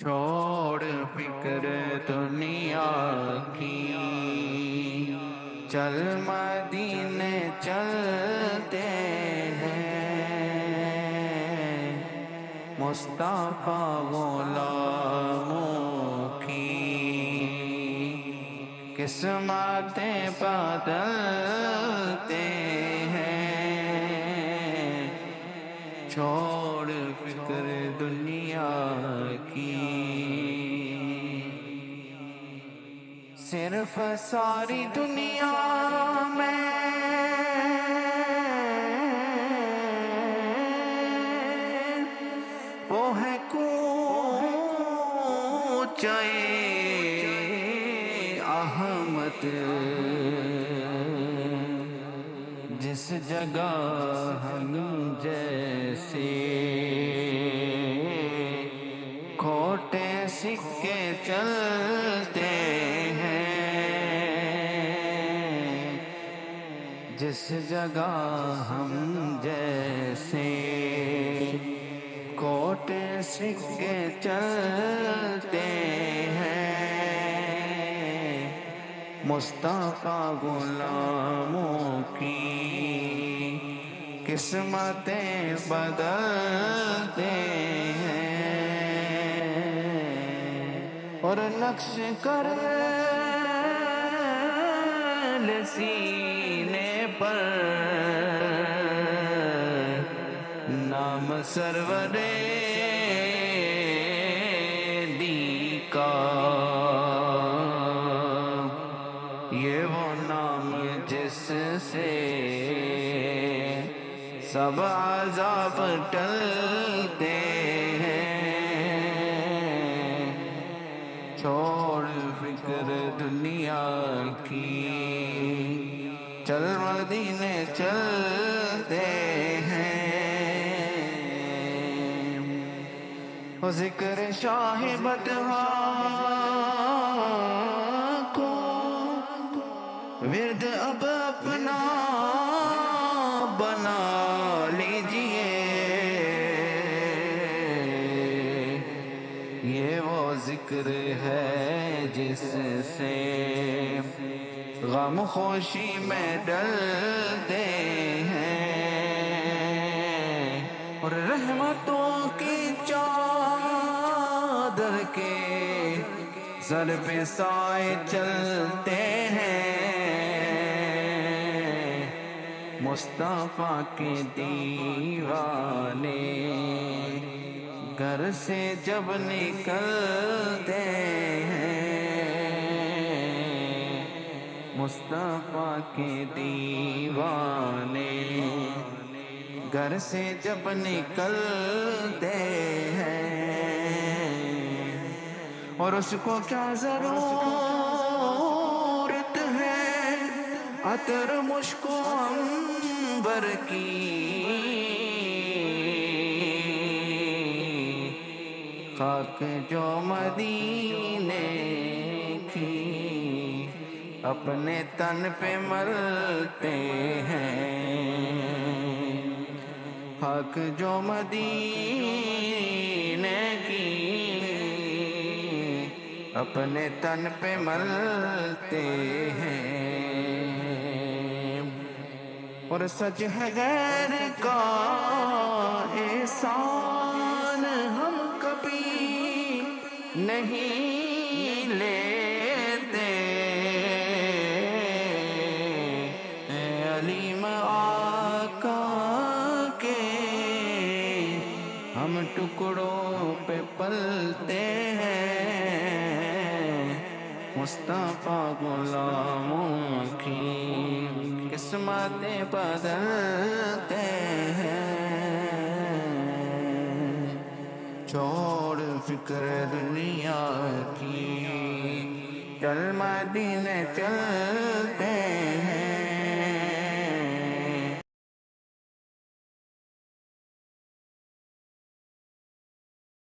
چھوڑ فکر دنیا کی، چل مدینے چلتے ہیں، مصطفیٰ غلاموں کی قسمتیں بدلتے ہیں، چھوڑ فکر دنیا کی۔ صرف ساری دنیا میں وہ ہے کوچے احمد، جس جگہ ہم جیسے کھوٹے سکے چلتے ہیں، جس جگہ ہم جیسے کھوٹے سکے چلتے ہیں، مصطفیٰ غلاموں کی قسمتیں بدلتے ہیں، اور نقش کر لے سینے پر نام سرور دی کا، یہ وہ نام جس سے سب عذاب ٹلتے ہیں، چھوڑ فکر دنیا کی، چل مدینے چلتے ہیں، وہ ذکر شاہ بٹوا کو ورد اب اپنا بنا لیجئے، یہ وہ ذکر ہے جس سے غم خوشی میں ڈلتے ہیں، اور رحمتوں کی چادر کے سر پہ سائے چلتے ہیں، مصطفیٰ کے دیوانے گھر سے جب نکلتے ہیں، مصطفیٰ کے دیوانے گھر سے جب نکلتے ہیں، اور اس کو کیا ضرورت ہے عطر مشک و عنبر کی، خاک جو مدینے کی اپنے تن پہ ملتے ہیں، خاک جو مدینے کی اپنے تن پہ ملتے ہیں، اور سچ ہے غیر کا احسان ہم کبھی نہیں لیتے، اے علیم آقا کے ہم ٹکڑوں پہ پلتے ہیں، مصطفیٰ غلاموں کی قسمتیں بدلتے ہیں، چھوڑ فکر دنیا کی، چل مدینے چلتے